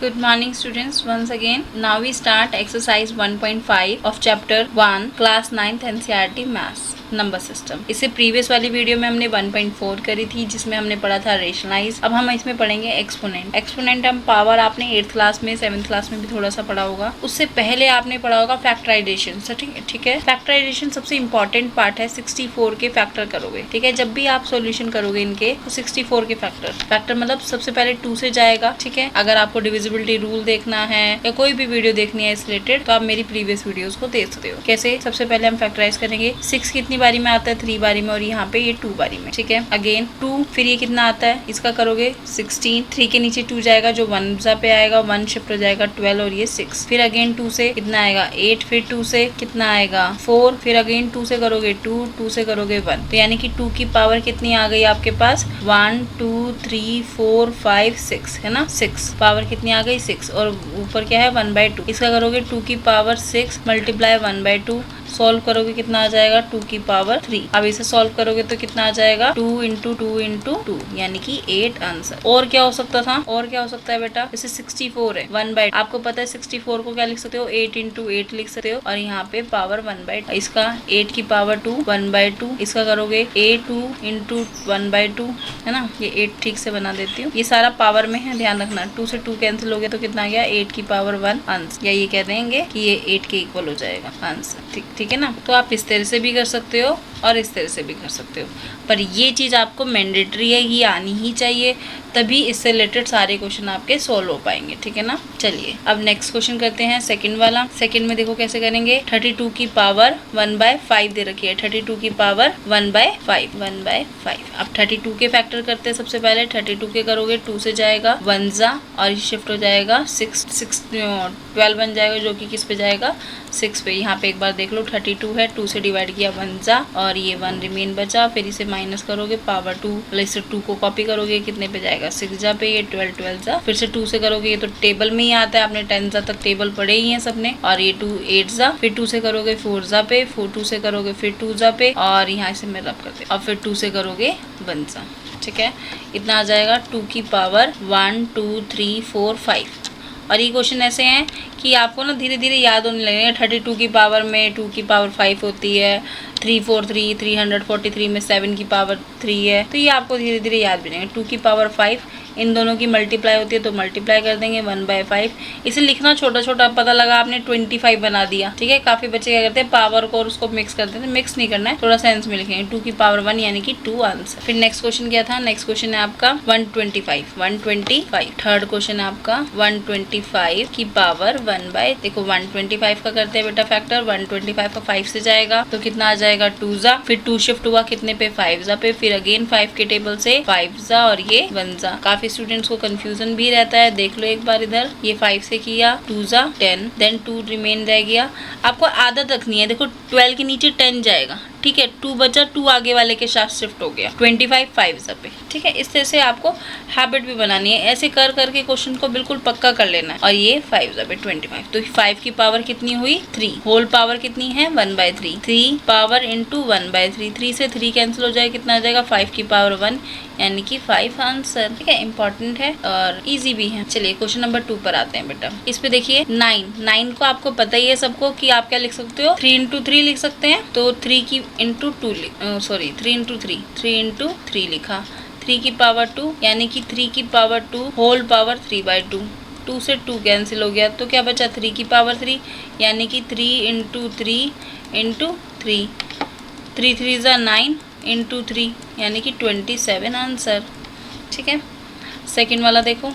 Good morning students, once again. Now we start exercise 1.5 of chapter 1 class 9th NCERT Maths number system. इससे previous वाली video में हमने 1.4 करी थी जिसमें हमने पढ़ा था रेशनलाइज। अब हम इसमें पढ़ेंगे एक्सपोनेंट। एक्सपोनेंट हम पावर आपने 8th क्लास में 7th क्लास में भी थोड़ा सा पढ़ा होगा। उससे पहले आपने पढ़ा होगा फैक्टराइजेशन। ठीक है, फैक्टराइजेशन सबसे इंपॉर्टेंट पार्ट है। 64 के फैक्टर करोगे, ठीक है। जब भी आप सोल्यूशन करोगे इनके तो 64 के फैक्टर मतलब सबसे पहले 2 से जाएगा, ठीक है। अगर आपको डिविजिबिलिटी रूल देखना है या कोई भी वीडियो देखनी है इस रिलेटेड तो आप मेरी प्रीवियस वीडियोस को देख सकते हो। कैसे? सबसे पहले हम फैक्टराइज करेंगे। 6 कितनी बारी में आता है? 3 बारी में, और यहाँ पे ये 2 बारी में, ठीक है। अगेन 2, फिर ये कितना आता है? इसका करोगे 16, 3 के नीचे 2 जाएगा जो 1 पे आएगा, 1 शिफ्ट हो जाएगा 12 और ये 6। फिर अगेन 2 से कितना आएगा? 8, फिर 2 से कितना आएगा? 4, फिर अगेन 2 से करोगे 2, 2 से करोगे 1। तो यानी कि 2 की पावर कितनी आ गई आपके पास? 1 2 3 4 5 6 है ना। 6 पावर कितनी आ गई? 6, और ऊपर क्या है? 1/2। इसका करोगे 2 की पावर 6 मल्टीप्लाई 1/2। सॉल्व करोगे कितना आ जाएगा? 2 की पावर 3। अब इसे सॉल्व करोगे तो कितना आ जाएगा? 2 इंटू 2 इंटू 2 यानी कि 8 आंसर। और क्या हो सकता था? और क्या हो सकता है बेटा? जैसे 64 है 1/2, आपको पता है 64 को क्या लिख सकते हो? 8 इंटू 8 लिख सकते हो, और यहाँ पे पावर 1/2। इसका 8 की पावर 2 1/2। इसका करोगे 2 इंटू 1/2 है ना। ये 8 ठीक से बना देती हूँ। ये सारा पावर में है, ध्यान रखना। 2 से 2 कैंसिल हो गया तो कितना आ गया? 8 की पावर 1 आंसर। या ये कह देंगे कि ये 8 के इक्वल हो जाएगा आंसर। ठीक है ना। तो आप इस तरह से भी कर सकते हो और इस तरह से भी कर सकते हो, पर ये चीज़ आपको मैंडेटरी है, ये आनी ही चाहिए, तभी इससे रिलेटेड सारे क्वेश्चन आपके सोल्व हो पाएंगे, ठीक है ना। चलिए अब नेक्स्ट क्वेश्चन करते हैं, सेकंड वाला। सेकंड में देखो कैसे करेंगे। 32 की पावर 1/5 दे रखी है। 32 की पावर 1/5। अब 32 के फैक्टर करते हैं। सबसे पहले 32 के करोगे 2 से जाएगा 1 जा, और ये शिफ्ट हो जाएगा 12 बन जाएगा, जो कि किस पे जाएगा? 6 पे। यहाँ पे एक बार देख लो, 32 है, 2 से डिवाइड किया 1 जा, और ये 1 रिमेन बचा। फिर इसे माइनस करोगे पावर 2, इससे 2 को कॉपी करोगे कितने पे जाएगा? 6 जा पे। ये 12 जा, फिर से 2 से करोगे, ये तो टेबल में ही आता है, आपने 10 जा तक टेबल पढ़े ही है सबने। और ये 2 8 जा, फिर 2 से करोगे 4 जा पे, 2 से करोगे फिर 2 जा पे, और यहाँ से मैं रब करते, और फिर 2 से करोगे 1 जा, ठीक है। इतना आ जाएगा 2 की पावर 1 2 3 4 5। और ये क्वेश्चन ऐसे हैं कि आपको ना धीरे धीरे याद होने लगेगा। 32 की पावर में 2 की पावर 5 होती है, 343 343 में 7 की पावर 3 है, तो ये आपको धीरे धीरे याद भी रहेगा। 2 की पावर 5 इन दोनों की मल्टीप्लाई होती है तो मल्टीप्लाई कर देंगे 1/5। इसे लिखना छोटा छोटा, पता लगा आपने 25 बना दिया, ठीक है। काफी बच्चे क्या करते हैं, पावर को और उसको मिक्स करते हैं। मिक्स नहीं करना है, थोड़ा सेंस में लिखेंगे। 2 की पावर 1 यानी कि 2 आंसर। फिर नेक्स्ट क्वेश्चन क्या था? नेक्स्ट क्वेश्चन है आपका 125। थर्ड क्वेश्चन है आपका 125 की पावर 1/। देखो 125 का करते हैं बेटा फैक्टर। 125 का 5 से जाएगा तो कितना आ जाएगा? 2 जा, फिर 2 शिफ्ट हुआ कितने पे? 5 जा पे, फिर अगेन 5 के टेबल से 5 जा, और ये 1 जा। काफी स्टूडेंट्स को कंफ्यूजन भी रहता है, देख लो एक बार इधर। ये 5 से किया 2 जा 10, देन 2 रिमेन रह गया। आपको आदत रखनी है, देखो 12 के नीचे 10 जाएगा, ठीक है। 2 बचा, 2 आगे वाले के साथ शिफ्ट हो गया। 25 5 जा पे, ठीक है। इस तरह से आपको हैबिट भी बनानी है, ऐसे कर करके क्वेश्चन को बिल्कुल पक्का कर लेना है। और ये 5 जा पे 25, तो 5 की पावर कितनी हुई? 3। होल पावर कितनी है? 1/3। 3 पावर इंटू 1/3। 3 से 3 कैंसिल हो जाए, कितना आ जाएगा? 5 की पावर 1 यानी कि 5 आंसर, ठीक है। इंपॉर्टेंट है और इजी भी है। चलिए क्वेश्चन नंबर 2 पर आते हैं बेटा। इस पे देखिए 9 को आपको पता ही है सबको कि आप क्या लिख सकते हो? 3 इंटू 3 लिख सकते हैं, तो 3 की इंटू 2 3 इंटू 3 लिखा। 3 की पावर 2 यानी कि 3 की पावर 2 होल पावर 3/2। 2 से 2 कैंसिल हो गया तो क्या बचा? 3 की पावर 3 यानी कि 3 इंटू 3 इंटू 3। 3 3 जा 9 इंटू 3 यानी कि 27 आंसर, ठीक है। सेकंड वाला देखो,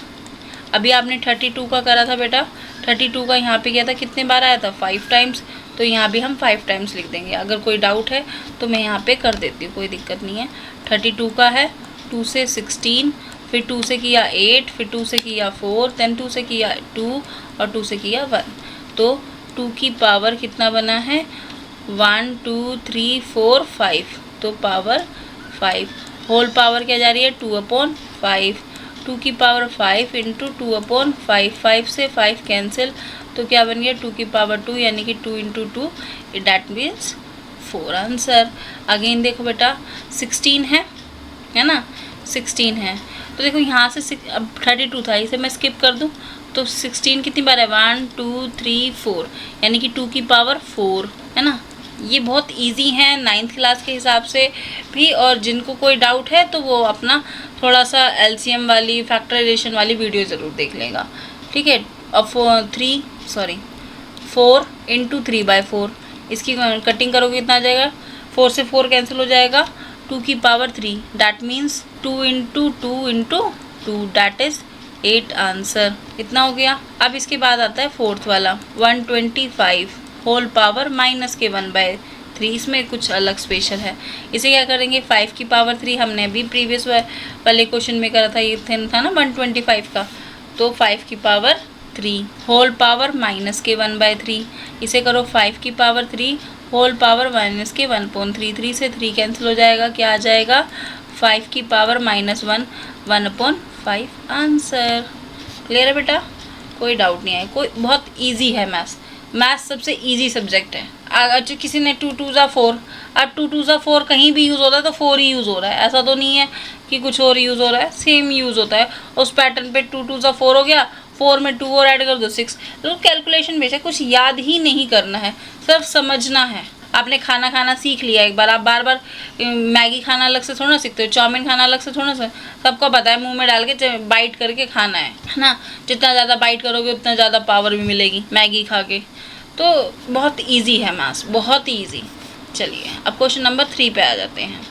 अभी आपने 32 का करा था बेटा। 32 का यहाँ पे किया था, कितने बार आया था? 5 टाइम्स, तो यहाँ भी हम 5 टाइम्स लिख देंगे। अगर कोई डाउट है तो मैं यहाँ पे कर देती हूँ, कोई दिक्कत नहीं है। 32 का है 2 से 16, फिर 2 से किया 8, फिर 2 से किया 4, देन 2 से किया 2, और 2 से किया 1। तो 2 की पावर कितना बना है? 1 2 3 4 5, तो पावर 5। होल पावर क्या जा रही है? 2/5। 2 की पावर 5 इंटू 2/5। 5 से 5 कैंसिल, तो क्या बन गया? 2 की पावर 2 यानी कि 2 into 2, that means 4 answer. Again देखो बेटा 16 है ना, 16 है। तो देखो यहाँ से अब 32 था, इसे मैं स्किप कर दूँ तो 16 कितनी बार है, 1 2 3 4, यानी कि 2 की पावर 4, है ना। ये बहुत इजी है 9th क्लास के हिसाब से भी, और जिनको कोई डाउट है तो वो अपना थोड़ा सा एलसीएम वाली, फैक्टराइजेशन वाली वीडियो ज़रूर देख लेगा, ठीक है। अब 4 इंटू 3/4, इसकी कटिंग करोगे कितना आ जाएगा, 4 से 4 कैंसिल हो जाएगा, 2 की power 3, that means 2 into 2 into 2, that is 8 answer. इतना हो गया। अब इसके बाद आता है फोर्थ वाला 125 होल पावर माइनस के 1/3, इसमें कुछ अलग स्पेशल है। इसे क्या करेंगे, 5 की पावर 3, हमने अभी प्रीवियस वाले क्वेश्चन में करा था, ये था ना 125 का, तो 5 की पावर 3 होल पावर माइनस के 1/3, इसे करो 5 की पावर 3 होल पावर माइनस के 1/3, 3 से 3 कैंसिल हो जाएगा, क्या आ जाएगा, 5 की पावर -1, 1/5 आंसर। क्लियर है बेटा, कोई डाउट नहीं है, कोई बहुत इजी है मैथ्स सबसे इजी सब्जेक्ट है। अगर किसी ने 2 2 ज़ा 4, अब 2 2 ज़ा 4 कहीं भी यूज़ होता है तो 4 ही यूज़ हो रहा है, ऐसा तो नहीं है कि कुछ और यूज़ हो रहा है, सेम यूज़ होता है उस पैटर्न पे। 2 2 ज़ा 4 हो गया, 4 में 2 और ऐड कर दो 6, तो कैलकुलेशन बेस है, कुछ याद ही नहीं करना है, सिर्फ समझना है। आपने खाना खाना सीख लिया एक बार, आप बार बार मैगी खाना अलग से थोड़ा सीखते हो, चाउमीन खाना अलग से थोड़ा सा, सबको पता है मुंह में डाल के बाइट करके खाना है ना। जितना ज़्यादा बाइट करोगे उतना ज़्यादा पावर भी मिलेगी मैगी खा के। तो बहुत इजी है मैथ्स, बहुत ही ईजी। चलिए अब क्वेश्चन नंबर 3 पे आ जाते हैं।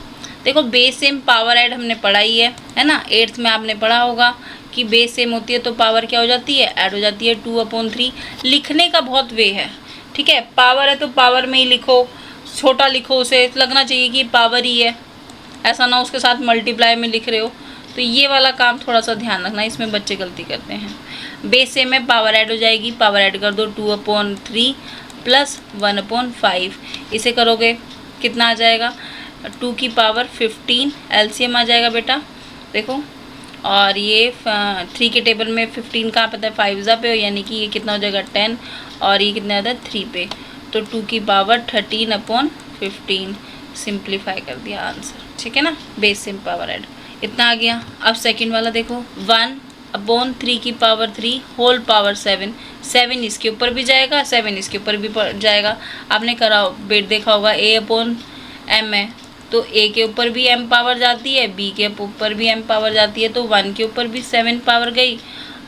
देखो बेस सेम पावर ऐड हमने पढ़ा ही है ना, 8th में आपने पढ़ा होगा कि बेस सेम होती है तो पावर क्या हो जाती है, ऐड हो जाती है, 2/3। लिखने का बहुत वे है, ठीक है। पावर है तो पावर में ही लिखो, छोटा लिखो, उसे लगना चाहिए कि पावर ही है, ऐसा ना उसके साथ मल्टीप्लाई में लिख रहे हो। तो ये वाला काम थोड़ा सा ध्यान रखना, इसमें बच्चे गलती करते हैं। बेस सेम में पावर ऐड हो जाएगी, पावर ऐड कर दो 2/3 प्लस 1/5, इसे करोगे कितना आ जाएगा, 2 की पावर 15, एलसीएम आ जाएगा बेटा देखो। और ये 3 के टेबल में 15 कहाँ पता है, 5 पे, यानी कि ये कितना हो जाएगा 10, और ये कितना आता है 3 पे, तो 2 की पावर 13/15, सिंप्लीफाई कर दिया आंसर, ठीक है ना। बेस सेम पावर ऐड इतना आ गया। अब सेकंड वाला देखो, 1/3 की पावर 3 होल पावर 7, 7 इसके ऊपर भी जाएगा, 7 इसके ऊपर भी जाएगा। आपने करा बेट देखा होगा, A/m है तो A के ऊपर भी m पावर जाती है, B के ऊपर भी m पावर जाती है, तो 1 के ऊपर भी 7 पावर गई,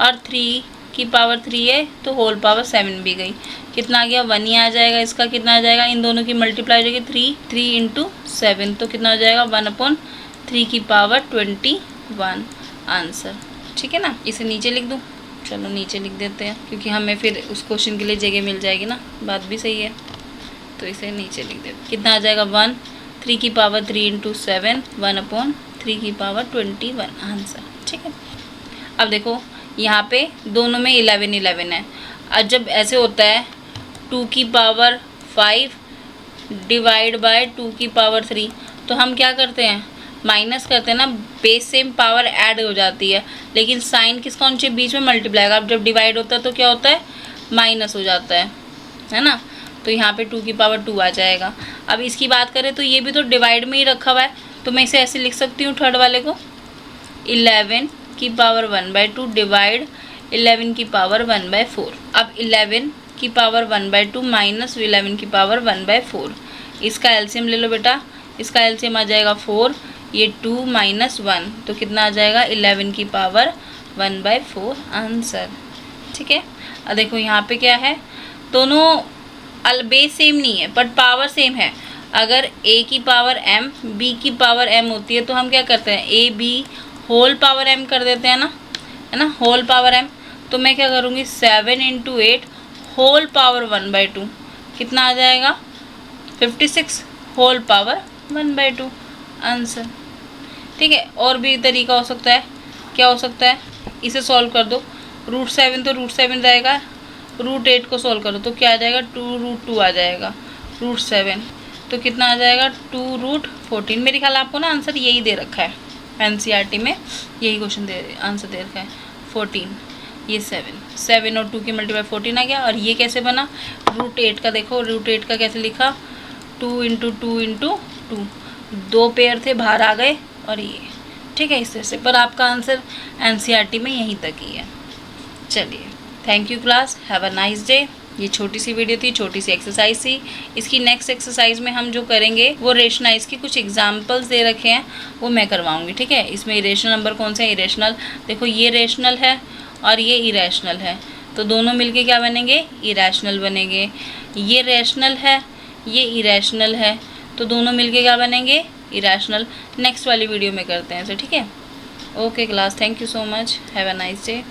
और 3 की पावर 3 है तो होल पावर 7 भी गई। कितना आ गया, 1 ही आ जाएगा। इसका कितना आ जाएगा, इन दोनों की मल्टीप्लाई हो जाएगी 3 इंटू 7, तो कितना हो जाएगा 1/3 की पावर 21 आंसर, ठीक है ना। इसे नीचे लिख दूँ, चलो नीचे लिख देते हैं क्योंकि हमें फिर उस क्वेश्चन के लिए जगह मिल जाएगी ना, बात भी सही है। तो इसे नीचे लिख देते, कितना आ जाएगा 1 3 की पावर 3 इंटू 7, 1/3 की पावर 21 आंसर, ठीक है। अब देखो यहाँ पे दोनों में 11 11 है। अब जब ऐसे होता है 2 की पावर 5 डिवाइड बाय 2 की पावर 3, तो हम क्या करते हैं, माइनस करते हैं ना, बेस सेम पावर ऐड हो जाती है, लेकिन साइन किसका होना चाहिए, बीच में मल्टीप्लाई का। अब जब डिवाइड होता है तो क्या होता है, माइनस हो जाता है ना। तो यहाँ पे 2 की पावर 2 आ जाएगा। अब इसकी बात करें तो ये भी तो डिवाइड में ही रखा हुआ है, तो मैं इसे ऐसे लिख सकती हूँ थर्ड वाले को, 11 की पावर 1/2 डिवाइड 11 की पावर 1/4। अब 11 की पावर 1/2 माइनस 11 की पावर 1/4, इसका एलसीएम ले लो बेटा, इसका एलसीएम आ जाएगा 4, ये 2 माइनस 1, तो कितना आ जाएगा 11 की पावर 1/4 आंसर, ठीक है। अब देखो यहाँ पे क्या है, दोनों बेस सेम नहीं है बट पावर सेम है। अगर a की पावर m b की पावर m होती है तो हम क्या करते हैं, a b whole power m कर देते हैं ना, है ना, होल पावर m। तो मैं क्या करूँगी 7 इंटू 8 होल पावर 1/2, कितना आ जाएगा 56 होल पावर 1/2 आंसर, ठीक है। और भी तरीका हो सकता है, क्या हो सकता है, इसे सॉल्व कर दो, √7 तो √7 रहेगा, √8 को सॉल्व करो तो क्या आ जाएगा 2√2 आ जाएगा, √7 तो कितना आ जाएगा 2√14। मेरे ख्याल आपको ना आंसर यही दे रखा है, एनसीईआरटी में यही क्वेश्चन आंसर दे रखा है 14, ये 7 और 2 की मल्टीप्लाई 14 आ गया। और ये कैसे बना, √8 का देखो, √8 का कैसे लिखा, 2 इंटू 2 इंटू 2, 2 पेयर थे बाहर आ गए, और ये, ठीक है, इस तरह से। पर आपका आंसर एनसीईआरटी में यहीं तक ही है। चलिए thank you class, have a nice day. ये छोटी सी वीडियो थी, छोटी सी एक्सरसाइज थी। इसकी नेक्स्ट एक्सरसाइज में हम जो करेंगे वो रेशनाइज की कुछ एग्जांपल्स दे रखे हैं वो मैं करवाऊंगी, ठीक है। इसमें इरेशनल नंबर कौन से हैं? इरेशनल। देखो ये रेशनल है और ये इरेशनल है, तो दोनों मिलके क्या बनेंगे? इरेशनल बनेंगे। ये रैशनल है, ये इरेशनल है, तो दोनों मिलके क्या बनेंगे? इरेशनल। नेक्स्ट वाली वीडियो में करते हैं इसे, ठीक है। Okay class, thank you so much, have a nice day.